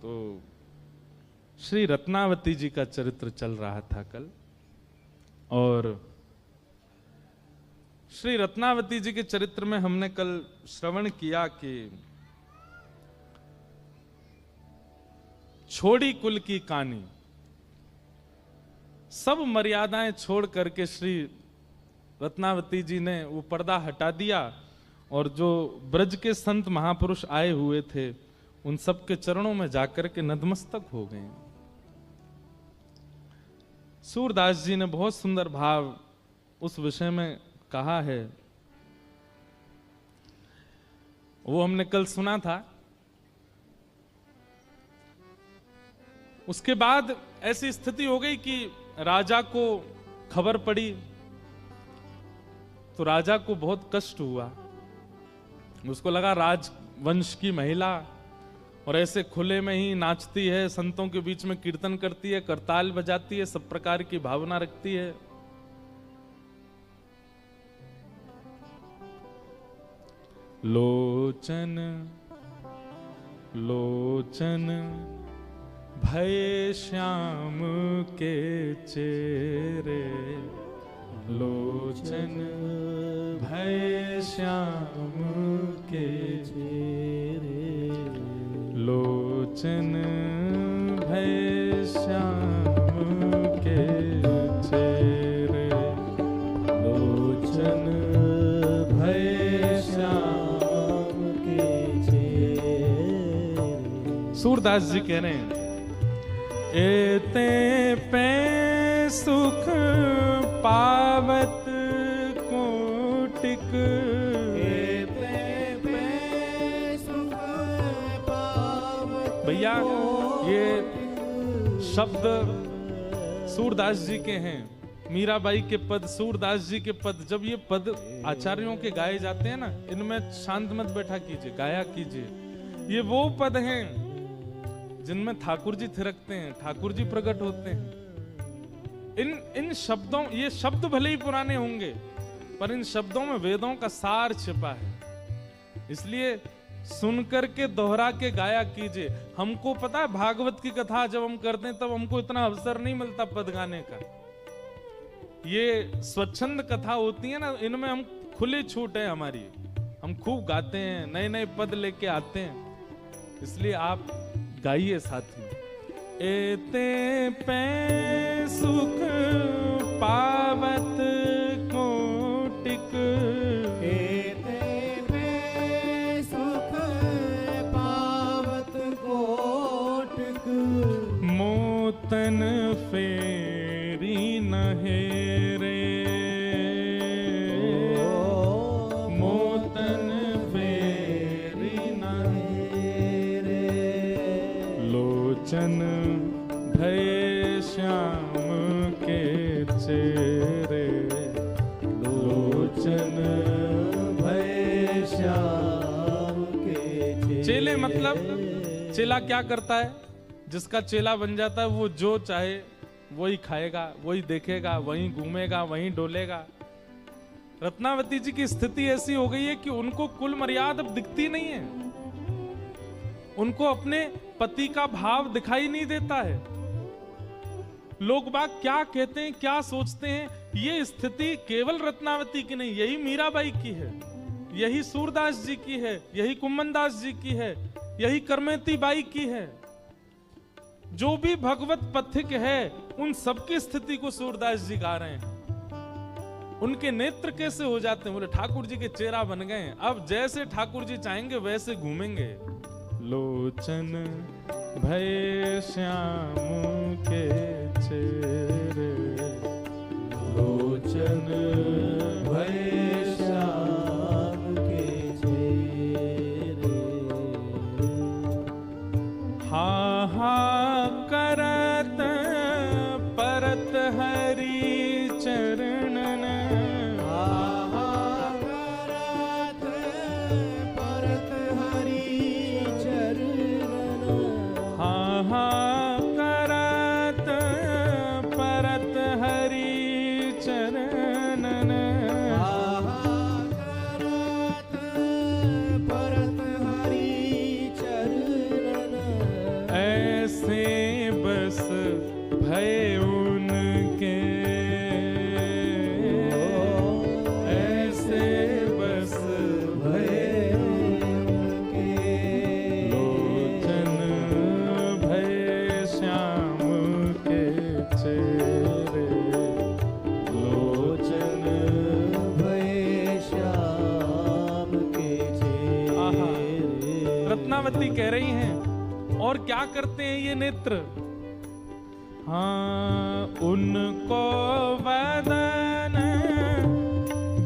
तो श्री रत्नावती जी का चरित्र चल रहा था कल, और श्री रत्नावती जी के चरित्र में हमने कल श्रवण किया कि छोड़ी कुल की कहानी, सब मर्यादाएं छोड़ करके श्री रत्नावती जी ने वो पर्दा हटा दिया और जो ब्रज के संत महापुरुष आए हुए थे उन सब के चरणों में जाकर के नतमस्तक हो गए। सूरदास जी ने बहुत सुंदर भाव उस विषय में कहा है, वो हमने कल सुना था। उसके बाद ऐसी स्थिति हो गई कि राजा को खबर पड़ी, तो राजा को बहुत कष्ट हुआ। उसको लगा राजवंश की महिला और ऐसे खुले में ही नाचती है, संतों के बीच में कीर्तन करती है, करताल बजाती है, सब प्रकार की भावना रखती है। लोचन लोचन भय श्याम के चेहरे, लोचन भय श्याम के चेहरे, लोचन भय श्याम के चेहरे, लोचन भय श्याम के चेहरे। सूरदास जी कह रहे हैं, एते पे सुख पावत कोटिक, एते पे सुख पावत। भैया ये शब्द सूरदास जी के हैं, मीराबाई के पद, सूरदास जी के पद। जब ये पद आचार्यों के गाए जाते हैं ना, इनमें शांत मत बैठा कीजिए, गाया कीजिए। ये वो पद हैं जिनमें ठाकुर जी थिरकते हैं, ठाकुर जी प्रकट होते हैं। इन शब्दों, ये शब्द भले ही पुराने होंगे पर इन शब्दों में वेदों का सार छिपा है, इसलिए सुनकर के दोहरा के गाया कीजिए। हमको पता है भागवत की कथा जब हम करते हैं तब हमको इतना अवसर नहीं मिलता पद गाने का। ये स्वच्छंद कथा होती है ना, इनमें हम खुली छूट है हमारी, हम खूब गाते हैं, नए नए पद लेके आते हैं, इसलिए आप गाइए साथी। एते पे सुख पावत कोटिक, एते पे सुख पावत कोटिक, मोतन फेरी नहेरे, मोतन फेरी नहेरे, लोचन भय श्याम के चेहरे, लोचन भय श्याम के चेहरे। चेले मतलब, चेला क्या करता है? जिसका चेला बन जाता है वो जो चाहे वही खाएगा, वही देखेगा, वही घूमेगा, वही डोलेगा। रत्नावती जी की स्थिति ऐसी हो गई है कि उनको कुल मर्यादा अब दिखती नहीं है, उनको अपने पति का भाव दिखाई नहीं देता है। लोग बाग क्या कहते हैं, क्या सोचते हैं, ये स्थिति केवल रत्नावती की नहीं, यही मीराबाई की है, यही सूरदास जी की है, यही कुम्मनदास जी की है, यही करमेती बाई की है। जो भी भगवत पथिक है उन सबकी स्थिति को सूरदास जी गा रहे हैं। उनके नेत्र कैसे हो जाते हैं? बोले ठाकुर जी के चेहरा बन गए, अब जैसे ठाकुर जी चाहेंगे वैसे घूमेंगे। लोचन भय श्याम के चेहरे, लोचन भय श्याम के चेहरे, हा हा करत परत हरि चरणन, हा हा करत परत हरि चरणन, हा हा करत परत हरि चरणन, हा हा करत परत हरि चरणन, भय उनके ऐसे बस भय उनके लोचन भय श्याम के चेहरे लोचन भय श्याम के चेहरे। रत्नावती कह रही हैं और क्या करते हैं ये नेत्र? हाँ, उनको वदन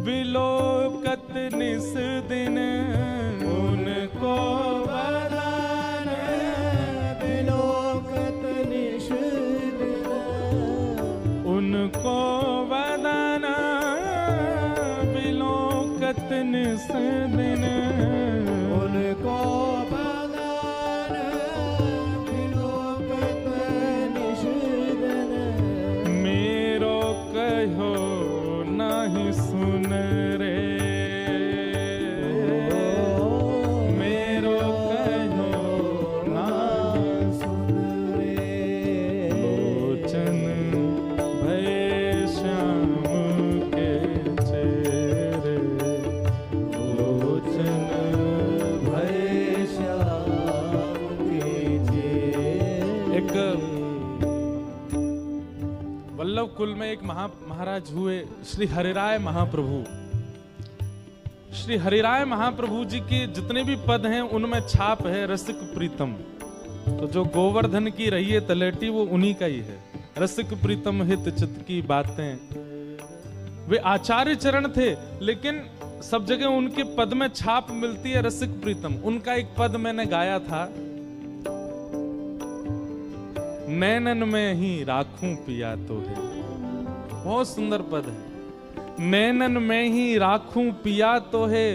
विलोकत निस दिन, उनको वदन विलोकत निस दिन, उनको वदन विलोकत निस दिन, उनको नहीं सुन रे, मेरो कहो ना सुन रे, लोचन भय श्याम के चेहरे लोचन भय श्याम के चेहरे। एक वल्लभ कुल में एक महाराज हुए श्री हरिराय महाप्रभु। श्री हरिराय महाप्रभु जी के जितने भी पद हैं उनमें छाप है रसिक प्रीतम। तो जो गोवर्धन की रही है तलेटी वो उन्हीं का ही है। रसिक प्रीतम हित चित की बातें, वे आचार्य चरण थे लेकिन सब जगह उनके पद में छाप मिलती है रसिक प्रीतम। उनका एक पद मैंने गाया था, नैनन में ही राखूं पिया तो है। बहुत सुंदर पद है। नैनन में ही राखूं पिया तो है,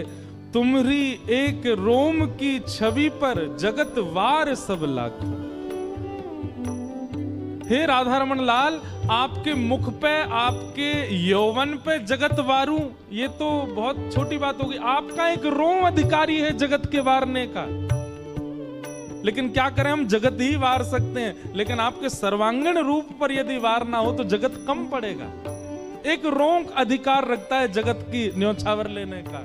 तुम्हारी एक रोम की छवि पर जगत वार सब लाखों। हे राधा रमन लाल, आपके मुख पे आपके यौवन पे जगत वारूं, ये तो बहुत छोटी बात होगी। आपका एक रोम अधिकारी है जगत के वारने का, लेकिन क्या करें, हम जगत ही वार सकते हैं। लेकिन आपके सर्वांगीण रूप पर यदि वार ना हो तो जगत कम पड़ेगा। एक रोंक अधिकार रखता है जगत की न्योछावर लेने का।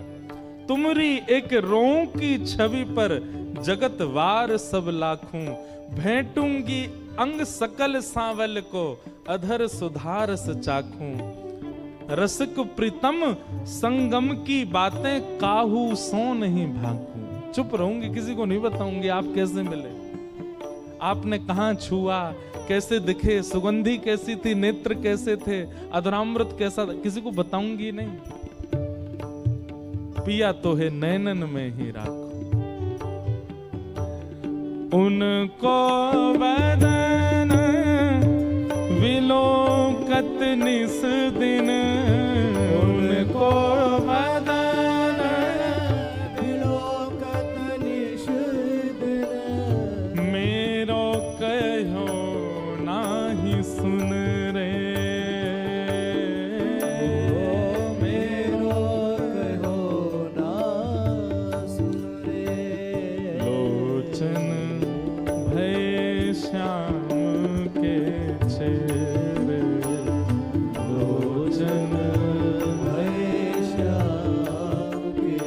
तुम्हारी एक रोंक की छवि पर जगत वार सब लाखों, भेंटूंगी अंग सकल सांवल को, अधर सुधारस चाखूं। रसिक प्रीतम संगम की बातें काहू सो नहीं भाकूं। चुप रहूंगी, किसी को नहीं बताऊंगी आप कैसे मिले, आपने कहां छुआ, कैसे दिखे, सुगंधी कैसी थी, नेत्र कैसे थे, अधरामृत कैसा था, किसी को बताऊंगी नहीं। पिया तो है नैनन में ही राखो, उनको वदन विलोकत निस दिन, उनको वदन सुन रे, मेरो कहो ना सुन रे, लोचन भय श्याम के चेहरे लोचन भय श्याम के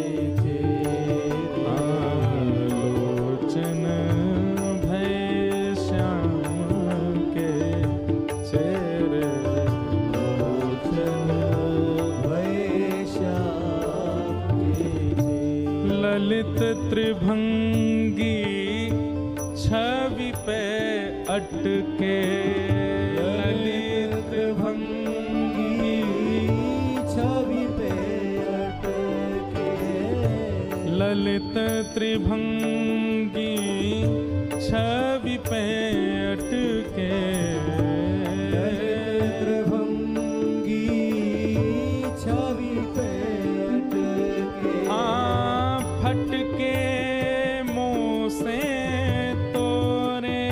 चेहरे लोचन भय श्याम ललित त्रिभंगी छवि पे अटके, ललित त्रिभंगी छवि पे अटके, ललित त्रिभंगी छवि पे अटके, त्रिभंगी छवि पे अटके, फटके मुंह से तोरे,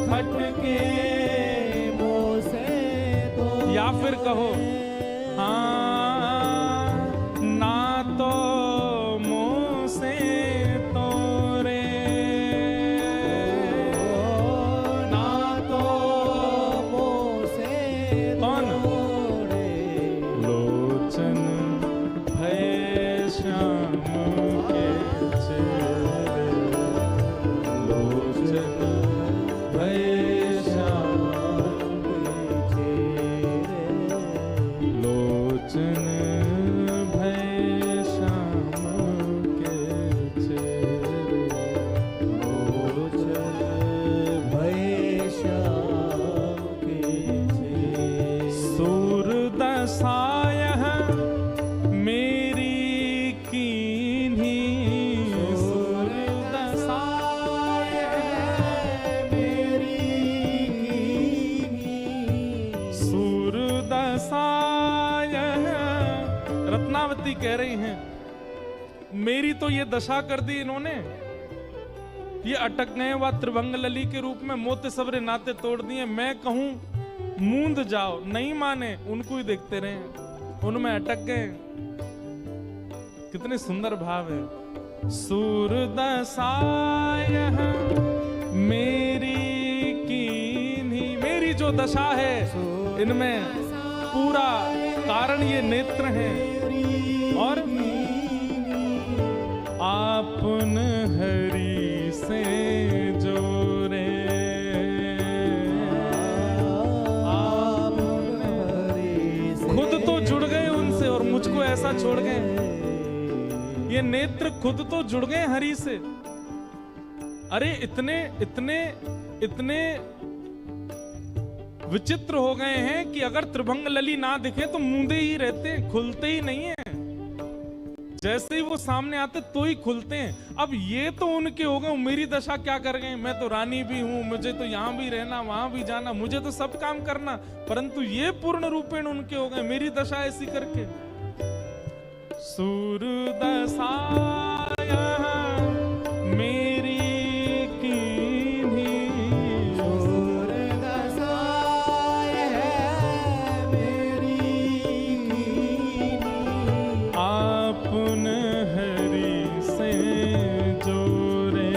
फटके मुंह से तोरे, या फिर कहो हाँ ना तो मुंह से तोरे, जी कह रही हैं, मेरी तो ये दशा कर दी इन्होंने, ये अटक गए व त्रिभंग लली के रूप में, मोते सबरे नाते तोड़ दिए। मैं कहूं मूंद जाओ, नहीं माने, उनको ही देखते रहे, उनमें अटक गए। कितने सुंदर भाव है। सूरदशाय मेरी कीन्ही, मेरी जो दशा है इनमें पूरा कारण ये नेत्र हैं। और आपन हरि से जोरे, खुद तो जुड़ गए उनसे और मुझको ऐसा छोड़ गए। ये नेत्र खुद तो जुड़ गए हरि से। अरे इतने इतने इतने विचित्र हो गए हैं कि अगर त्रिभंग लली ना दिखे तो मूंदे ही रहते हैं, खुलते ही नहीं है। जैसे ही वो सामने आते तो ही खुलते हैं। अब ये तो उनके हो गए, मेरी दशा क्या कर गए? मैं तो रानी भी हूं, मुझे तो यहां भी रहना, वहां भी जाना, मुझे तो सब काम करना, परंतु ये पूर्ण रूपेण उनके हो गए, मेरी दशा ऐसी करके। सूरदशाय मेरी कीन्ही, सूरदशाय मेरी कीन्ही, आपन हरि से जोरे,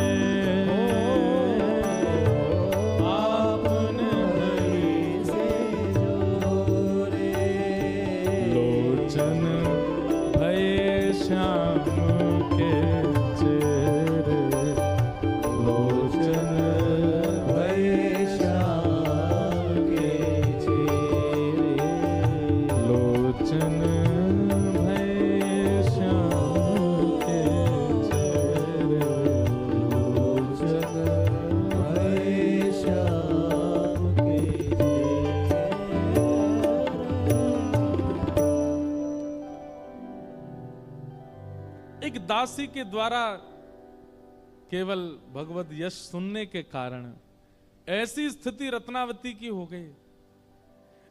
आपन हरि से जोरे। लोचन श्याम के चेहरे, लोचन भय श्याम के चेहरे, लोचन भय श्याम के चेहरे, लोचन भय श्याम के चेहरे। एक दासी के द्वारा केवल भगवत यश सुनने के कारण ऐसी स्थिति रत्नावती की हो गई।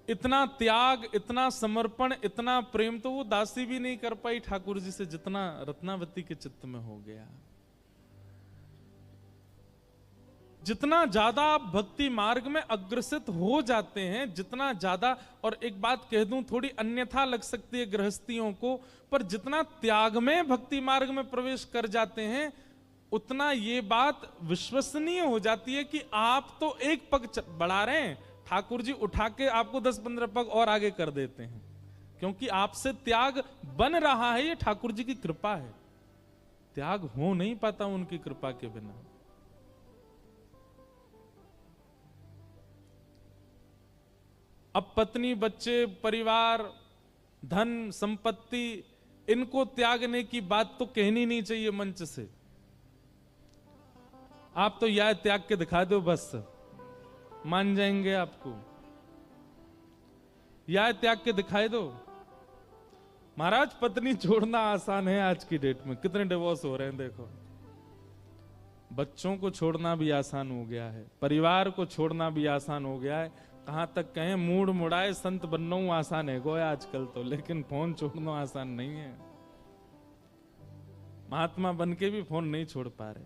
इतना त्याग, इतना समर्पण, इतना प्रेम तो वो दासी भी नहीं कर पाई ठाकुर जी से, जितना रत्नावती के चित्त में हो गया। जितना ज्यादा आप भक्ति मार्ग में अग्रसित हो जाते हैं, जितना ज्यादा, और एक बात कह दूं थोड़ी अन्यथा लग सकती है गृहस्थियों को, पर जितना त्याग में भक्ति मार्ग में प्रवेश कर जाते हैं, उतना ये बात विश्वसनीय हो जाती है कि आप तो एक पग बढ़ा रहे हैं, ठाकुर जी उठा के आपको 10-15 पग और आगे कर देते हैं, क्योंकि आपसे त्याग बन रहा है। ये ठाकुर जी की कृपा है, त्याग हो नहीं पाता उनकी कृपा के बिना। अब पत्नी, बच्चे, परिवार, धन, संपत्ति, इनको त्यागने की बात तो कहनी नहीं चाहिए मंच से। आप तो यह त्याग के दिखा दो, बस मान जाएंगे आपको। यह त्याग के दिखाई दो। महाराज, पत्नी छोड़ना आसान है आज की डेट में, कितने डिवोर्स हो रहे हैं देखो। बच्चों को छोड़ना भी आसान हो गया है, परिवार को छोड़ना भी आसान हो गया है। कहां तक कहें, मूड मुड़ाए संत बनना आसान है गोया आजकल तो, लेकिन फोन छोड़ना आसान नहीं है। महात्मा बन के भी फोन नहीं छोड़ पा रहे।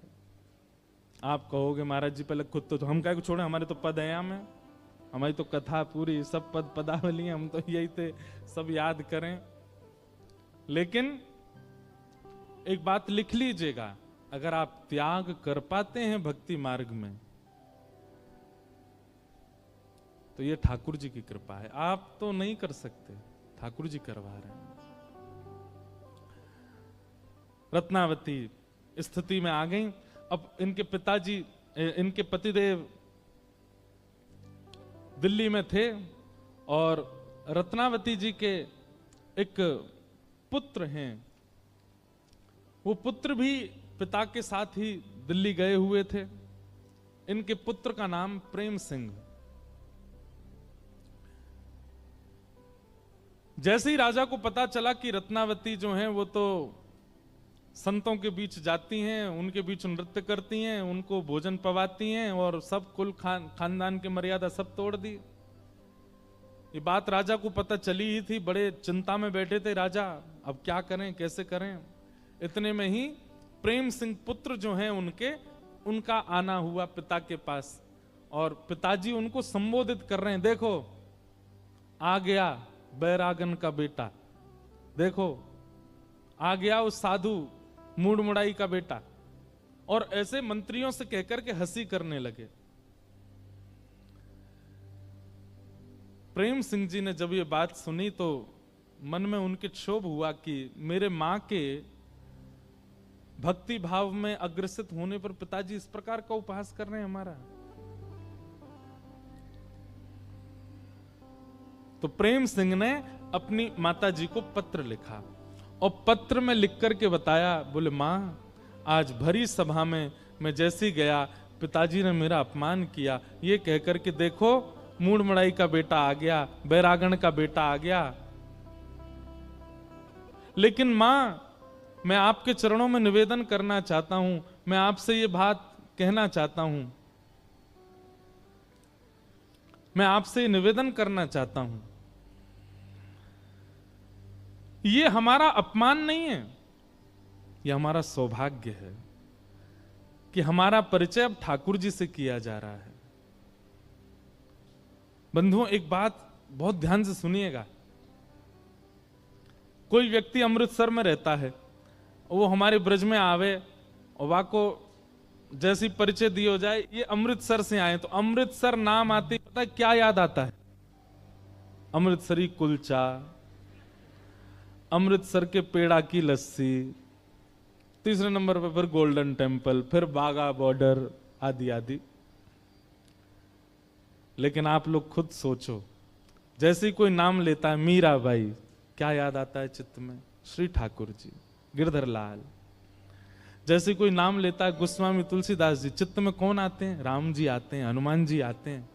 आप कहोगे महाराज जी पहले खुद तो हम क्या को छोड़े, हमारे तो पद है में, हमारी तो कथा पूरी, सब पद पदावली, हम तो यही थे सब याद करें। लेकिन एक बात लिख लीजिएगा, अगर आप त्याग कर पाते हैं भक्ति मार्ग में तो ये ठाकुर जी की कृपा है। आप तो नहीं कर सकते, ठाकुर जी करवा रहे हैं। रत्नावती स्थिति में आ गई। अब इनके पिताजी, इनके पतिदेव दिल्ली में थे और रत्नावती जी के एक पुत्र हैं, वो पुत्र भी पिता के साथ ही दिल्ली गए हुए थे। इनके पुत्र का नाम प्रेम सिंह। जैसे ही राजा को पता चला कि रत्नावती जो हैं वो तो संतों के बीच जाती हैं, उनके बीच नृत्य करती हैं, उनको भोजन पवाती हैं और सब कुल खानदान की मर्यादा सब तोड़ दी, ये बात राजा को पता चली ही थी, बड़े चिंता में बैठे थे राजा, अब क्या करें कैसे करें। इतने में ही प्रेम सिंह पुत्र जो हैं उनका आना हुआ पिता के पास, और पिताजी उनको संबोधित कर रहे हैं, देखो आ गया बैरागन का बेटा, देखो आ गया उस साधु मूड मुड़ाई का बेटा। और ऐसे मंत्रियों से कहकर के हंसी करने लगे। प्रेम सिंह जी ने जब ये बात सुनी तो मन में उनके क्षोभ हुआ कि मेरे मां के भक्ति भाव में अग्रसित होने पर पिताजी इस प्रकार का उपहास कर रहे हैं हमारा। तो प्रेम सिंह ने अपनी माता जी को पत्र लिखा और पत्र में लिख करके बताया, बोले मां आज भरी सभा में मैं जैसी गया पिताजी ने मेरा अपमान किया, ये कहकर के देखो मूड मड़ाई का बेटा आ गया, बैरागण का बेटा आ गया। लेकिन मां मैं आपके चरणों में निवेदन करना चाहता हूं, मैं आपसे ये बात कहना चाहता हूं, मैं आपसे निवेदन करना चाहता हूं, ये हमारा अपमान नहीं है, ये हमारा सौभाग्य है कि हमारा परिचय अब ठाकुर जी से किया जा रहा है। बंधुओं एक बात बहुत ध्यान से सुनिएगा, कोई व्यक्ति अमृतसर में रहता है, वो हमारे ब्रज में आवे और वहां को जैसी परिचय दी हो जाए ये अमृतसर से आए, तो अमृतसर नाम आते ही पता है क्या याद आता है? अमृतसरी कुलचा, अमृतसर के पेड़ा की लस्सी, तीसरे नंबर पर फिर गोल्डन टेम्पल, फिर बागा बॉर्डर आदि आदि। लेकिन आप लोग खुद सोचो, जैसे ही कोई नाम लेता है मीराबाई, क्या याद आता है चित्त में? श्री ठाकुर जी, गिरधर लाल। जैसे कोई नाम लेता है गोस्वामी तुलसीदास जी, चित्त में कौन आते हैं? राम जी आते हैं, हनुमान जी आते हैं।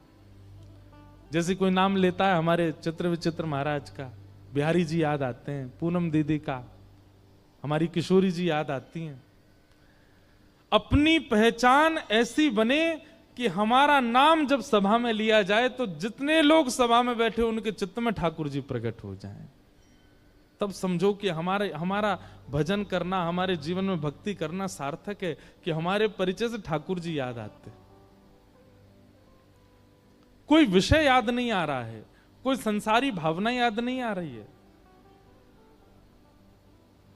जैसे कोई नाम लेता है हमारे चित्र विचित्र महाराज का, बिहारी जी याद आते हैं, पूनम दीदी का, हमारी किशोरी जी याद आती हैं। अपनी पहचान ऐसी बने कि हमारा नाम जब सभा में लिया जाए तो जितने लोग सभा में बैठे उनके चित्त में ठाकुर जी प्रकट हो जाएं। तब समझो कि हमारा भजन करना, हमारे जीवन में भक्ति करना सार्थक है कि हमारे परिचय से ठाकुर जी याद आते। कोई विषय याद नहीं आ रहा है, कोई संसारी भावना याद नहीं आ रही है।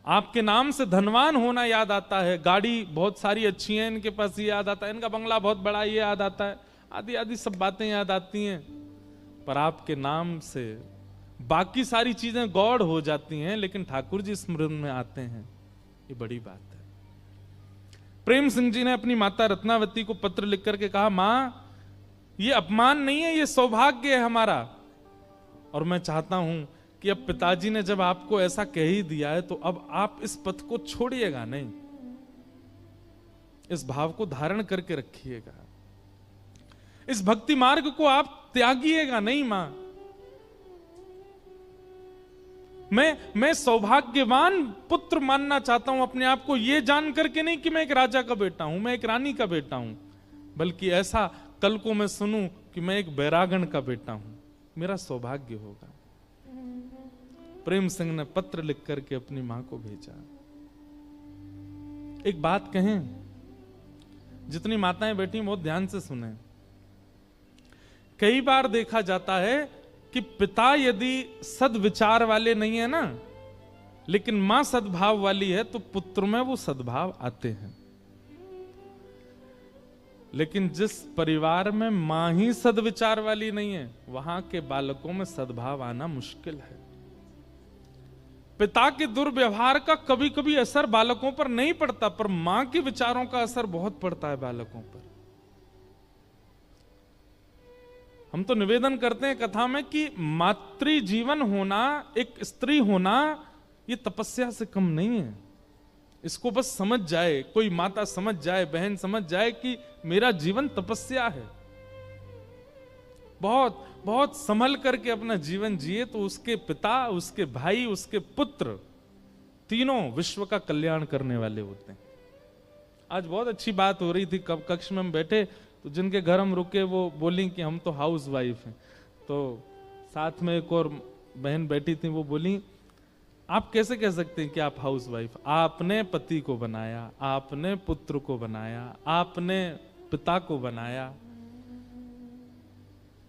आपके नाम से धनवान होना याद आता है, गाड़ी बहुत सारी अच्छी है इनके पास, ये याद आता है, इनका बंगला बहुत बड़ा ये याद आता है, आदि आदि सब बातें याद आती हैं। पर आपके नाम से बाकी सारी चीजें गौड़ हो जाती हैं, लेकिन ठाकुर जी स्मरण में आते हैं, ये बड़ी बात है। प्रेम सिंह जी ने अपनी माता रत्नावती को पत्र लिख करके कहा, मां ये अपमान नहीं है, ये सौभाग्य है हमारा, और मैं चाहता हूं कि अब पिताजी ने जब आपको ऐसा कह ही दिया है तो अब आप इस पथ को छोड़िएगा नहीं, इस भाव को धारण करके रखिएगा, इस भक्ति मार्ग को आप त्यागिएगा नहीं। मां मैं सौभाग्यवान पुत्र मानना चाहता हूं अपने आप को, ये जान करके नहीं कि मैं एक राजा का बेटा हूं, मैं एक रानी का बेटा हूं, बल्कि ऐसा कल को मैं सुनूं कि मैं एक बैरागण का बेटा हूं, मेरा सौभाग्य होगा। प्रेम सिंह ने पत्र लिख करके अपनी मां को भेजा। एक बात कहें, जितनी माताएं बैठी बहुत ध्यान से सुने। कई बार देखा जाता है कि पिता यदि सद्विचार वाले नहीं है ना, लेकिन मां सद्भाव वाली है तो पुत्र में वो सद्भाव आते हैं। लेकिन जिस परिवार में मां ही सद्विचार वाली नहीं है, वहां के बालकों में सद्भाव आना मुश्किल है। पिता के दुर्व्यवहार का कभी कभी असर बालकों पर नहीं पड़ता, पर मां के विचारों का असर बहुत पड़ता है बालकों पर। हम तो निवेदन करते हैं कथा में कि मातृ जीवन होना, एक स्त्री होना, ये तपस्या से कम नहीं है। इसको बस समझ जाए, कोई माता समझ जाए, बहन समझ जाए कि मेरा जीवन तपस्या है, बहुत बहुत संभल करके अपना जीवन जिए, तो उसके पिता, उसके भाई, उसके पुत्र तीनों विश्व का कल्याण करने वाले होते हैं। आज बहुत अच्छी बात हो रही थी, कब कक्ष में हम बैठे तो जिनके घर हम रुके वो बोली कि हम तो हाउस वाइफ हैं, तो साथ में एक और बहन बैठी थी, वो बोली आप कैसे कह सकते हैं कि आप हाउस वाइफ? आपने पति को बनाया, आपने पुत्र को बनाया, आपने पिता को बनाया,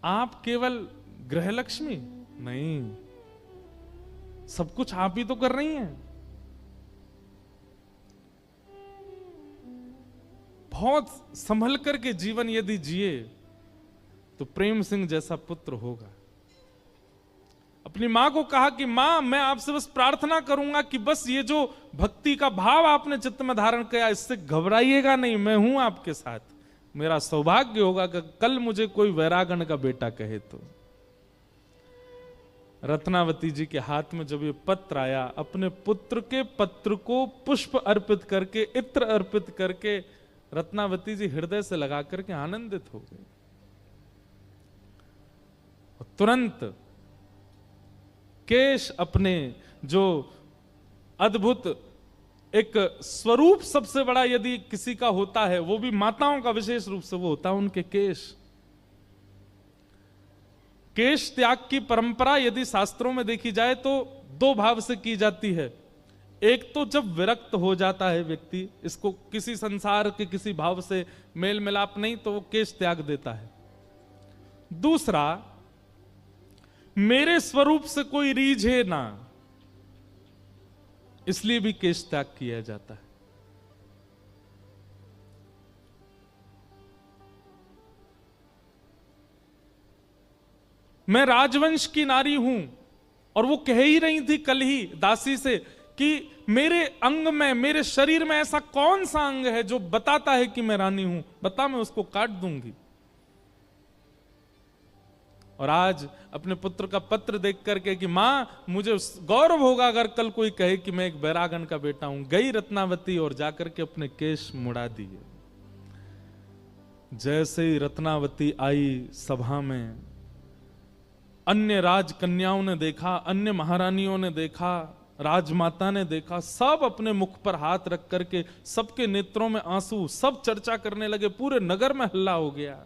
आप केवल गृहलक्ष्मी नहीं, सब कुछ आप ही तो कर रही हैं। बहुत संभल करके जीवन यदि जिए तो प्रेम सिंह जैसा पुत्र होगा। अपनी मां को कहा कि मां, मैं आपसे बस प्रार्थना करूंगा कि बस ये जो भक्ति का भाव आपने चित्त में धारण किया, इससे घबराइएगा नहीं, मैं हूं आपके साथ। मेरा सौभाग्य होगा कि कल मुझे कोई वैरागण का बेटा कहे तो। रत्नावती जी के हाथ में जब ये पत्र आया, अपने पुत्र के पत्र को पुष्प अर्पित करके, इत्र अर्पित करके रत्नावती जी हृदय से लगा करके आनंदित हो गई। तुरंत केश अपने जो अद्भुत एक स्वरूप सबसे बड़ा यदि किसी का होता है, वो भी माताओं का विशेष रूप से वो होता है उनके केश। केश त्याग की परंपरा यदि शास्त्रों में देखी जाए तो दो भाव से की जाती है। एक तो जब विरक्त हो जाता है व्यक्ति, इसको किसी संसार के किसी भाव से मेल मिलाप नहीं, तो वो केश त्याग देता है। दूसरा, मेरे स्वरूप से कोई रीझे ना, इसलिए भी केश त्याग किया जाता है। मैं राजवंश की नारी हूं, और वो कह ही रही थी कल ही दासी से कि मेरे अंग में, मेरे शरीर में ऐसा कौन सा अंग है जो बताता है कि मैं रानी हूं, बता, मैं उसको काट दूंगी। और आज अपने पुत्र का पत्र देख करके कि मां, मुझे गौरव होगा अगर कल कोई कहे कि मैं एक वैरागण का बेटा हूं। गई रत्नावती और जाकर के अपने केश मुड़ा दिए। जैसे ही रत्नावती आई सभा में, अन्य राजकन्याओं ने देखा, अन्य महारानियों ने देखा, राजमाता ने देखा, सब अपने मुख पर हाथ रख करके, सबके नेत्रों में आंसू, सब चर्चा करने लगे, पूरे नगर में हल्ला हो गया।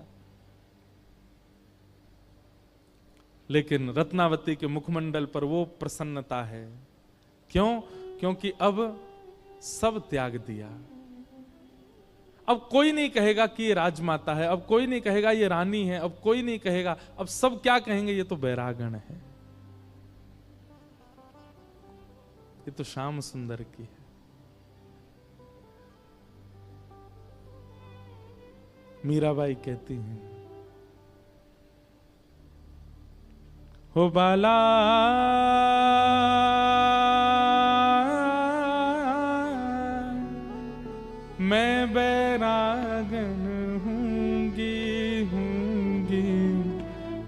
लेकिन रत्नावती के मुखमंडल पर वो प्रसन्नता है। क्यों? क्योंकि अब सब त्याग दिया। अब कोई नहीं कहेगा कि ये राजमाता है, अब कोई नहीं कहेगा ये रानी है, अब कोई नहीं कहेगा, अब सब क्या कहेंगे, ये तो बैरागण है, ये तो श्याम सुंदर की है। मीराबाई कहती हैं, हो बाला मैं बैरागन हूंगी,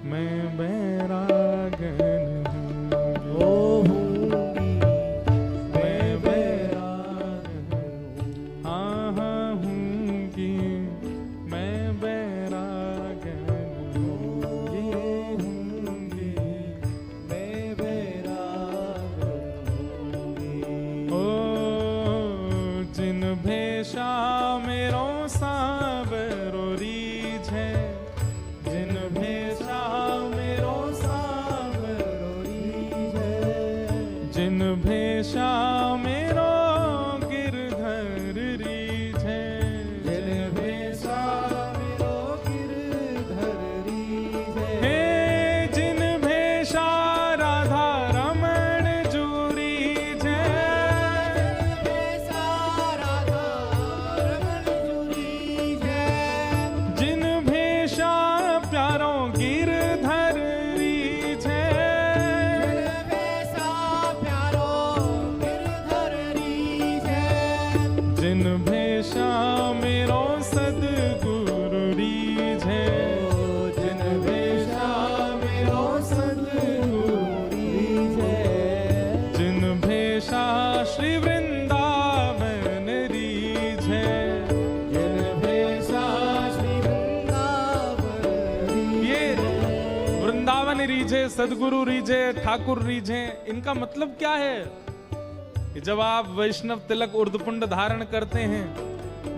मैं बैरागन हूंगी, मैं बैरागन हूँ, हाँ हूंगी, मैं बैरागन हूंगी, मैं बैरागन हूंगी। ओ जिन भेषा मेरो सावरो रीझे, जिन भेषा मेरो सावरो रीझे, जिन भेषा मेरो गिरधर रीझे, जिन भेषा मेरो गिरधर रीझे, हे जिन भेषा राधा रमण जू रीझे, जिन भेषा प्यारो गिरधर रीझे, जिन भेषा मेरो सद्गुरु रीझे, जिन भेषा मेरो सद्गुरु रीझे, जिन भेषा श्री वृंदावन रीझे, जिन भेषा श्री वृंदावन रीझे। वृंदावन रीझे, सदगुरु रीझे, ठाकुर रीझे, इनका मतलब क्या है कि जब आप वैष्णव तिलक उर्धपुंड धारण करते हैं,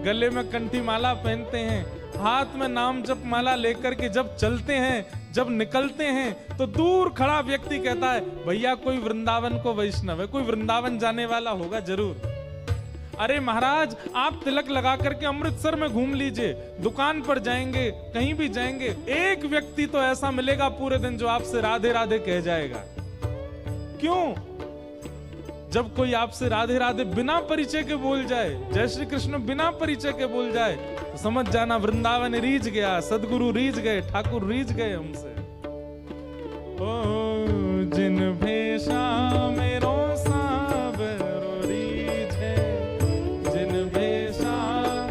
गले में कंठी माला पहनते हैं, हाथ में नाम जप माला लेकर के जब चलते हैं, जब निकलते हैं तो दूर खड़ा व्यक्ति कहता है भैया कोई वृंदावन को वैष्णव है, कोई वृंदावन जाने वाला होगा जरूर। अरे महाराज आप तिलक लगा करके अमृतसर में घूम लीजिए, दुकान पर जाएंगे, कहीं भी जाएंगे, एक व्यक्ति तो ऐसा मिलेगा पूरे दिन जो आपसे राधे राधे कह जाएगा। क्यों? जब कोई आपसे राधे राधे बिना परिचय के बोल जाए, जय श्री कृष्ण बिना परिचय के बोल जाए, तो समझ जाना वृंदावन रीझ गया, सदगुरु रीझ गए, ठाकुर रीझ गए हमसे। ओ जिन भेषा मेरो सावरो रीझे, जिन भेषा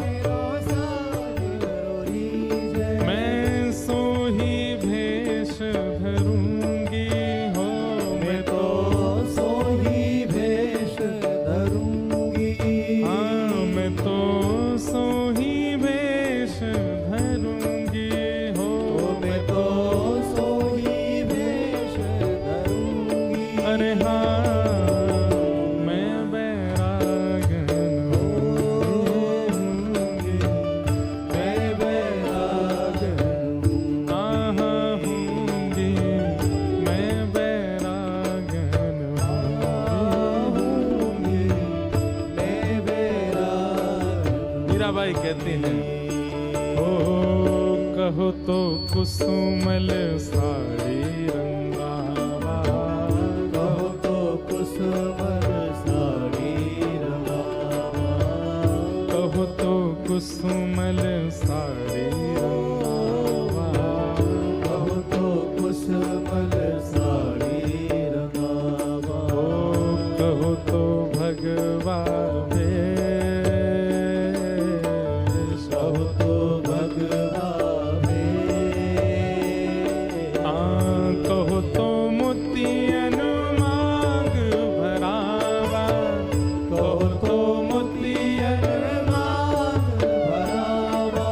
मेरो सावरो रीझे, मैं सो ही भेष धरूंगी हो, मैं तो सो ही भेष धरूंगी, हाँ मैं तो सो ही भेष धरूंगी हो, मैं तो सो ही भेष धरूंगी। अरे हाँ मैं बैरागन होऊंगी, मैं बैरागन होऊंगी, मैं बैरागन होऊंगी, मैं बैरागन। मीराबाई कहती हैं ओ कहो तो कुसुमल साड़ी रंगावा, कहो तो कुसुमल साड़ी रंगावा, कहो तो कुसुमल साड़ी रंगावा, कहो तो कुसुमल साड़ी रंगावा, ओ कहो तो भगवा भेष, कहो तो भगवा कहो तो मोतियन मांग भरावा, कहो तो मोतियन मांग भरावा,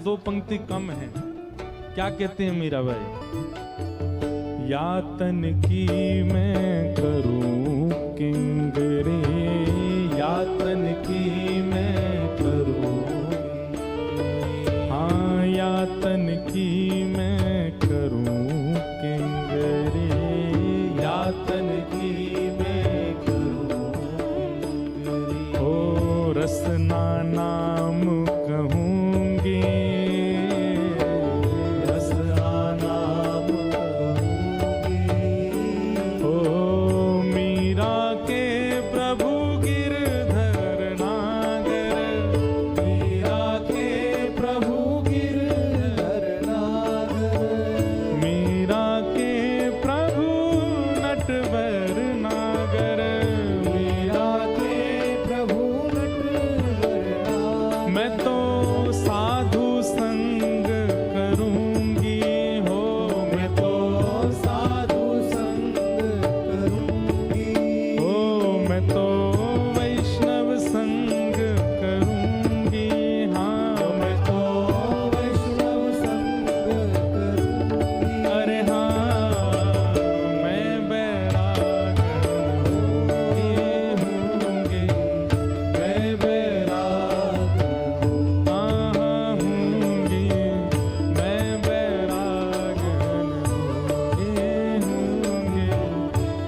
दो पंक्ति कम है। क्या कहते हैं मीराबाई? यातन की मैं करूं किंगरे, यातन की मैं करूं, हाँ यातन की मैं करूं किंगरे, यातन की मैं करूं किंगरे। ओ रसना नाम कहूंगी, रसना नाम कहूंगी। ओ मीरा के प्रभु गिरधर नागर, मीरा के प्रभु गिरधर नागर, मीरा के प्रभु नटवर नागर, मीरा के प्रभु नटवर नागर। मैं तो साधु संग करूंगी हो, मैं तो साधु संग करूंगी हो, मैं तो वैष्णव संग करूंगी, हाँ मैं तो वैष्णव संग करूंगी। अरे हाँ मैं बैरागन होंगी, मैं बैरागन हाँ होंगी, मैं बैरागन होंगी,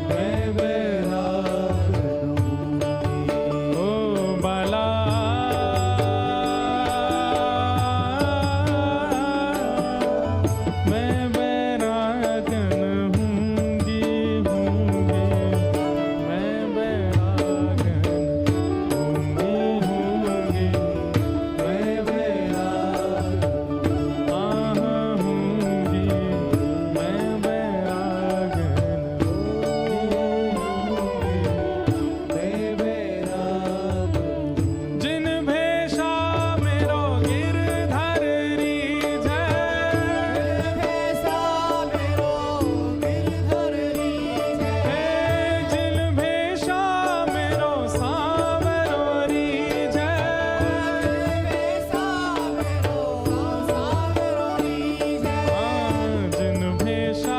मैं बैरागन होंगी। ओ बाला मैं बैरागन होंगी, मैं बैरागन होंगी, मैं बैरागन होंगी, मैं बैरागन मैं बैरागन। जिन भेषा मेरो गिरधर रीझै, जिन भेषा मेरो सांवरो रीझै, जिन भेषा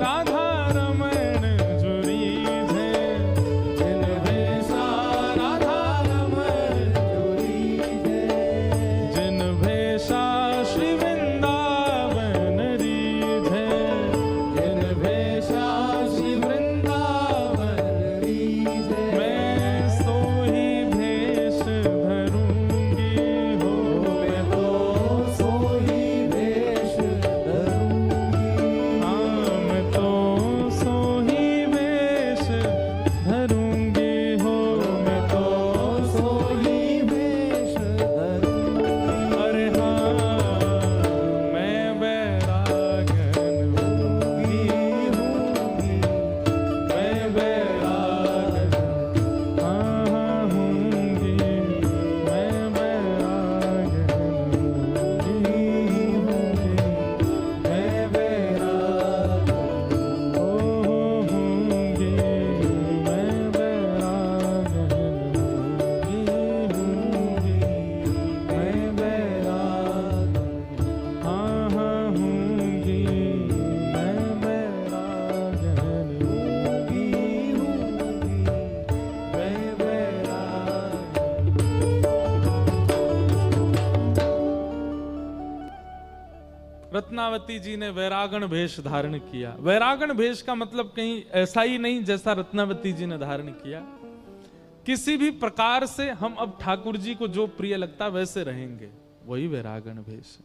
राधा रमण जो रीझै, जिन भेषा राधा रमण जो रीझै, जिन भेषा श्री वृंदावन रीझै, जिन भेषा श्री वृंदावन रीझै। मैं सोही भेष धरूंगी हो, मैं तो सोही भेष धरूंगी, हाँ मैं तो सोही भेष धरूंगी हो, मैं तो सोही भेष धरूंगी। अरे हाँ मैं बैरागन होंगी, मैं बैरागन हाँ होंगी, मैं बैरागन होंगी, मैं बैरागन होंगी, मैं बैरागन होंगी, मैं बैरागन हाँ होंगी, मैं बैरागन होंगी, मैं बैरागन। रत्नावती जी ने वैरागण भेष धारण किया। वैरागण भेष का मतलब कहीं ऐसा ही नहीं जैसा रत्नावती जी ने धारण किया। किसी भी प्रकार से हम अब ठाकुर जी को जो प्रिय लगता वैसे रहेंगे, वही वैरागण भेष है।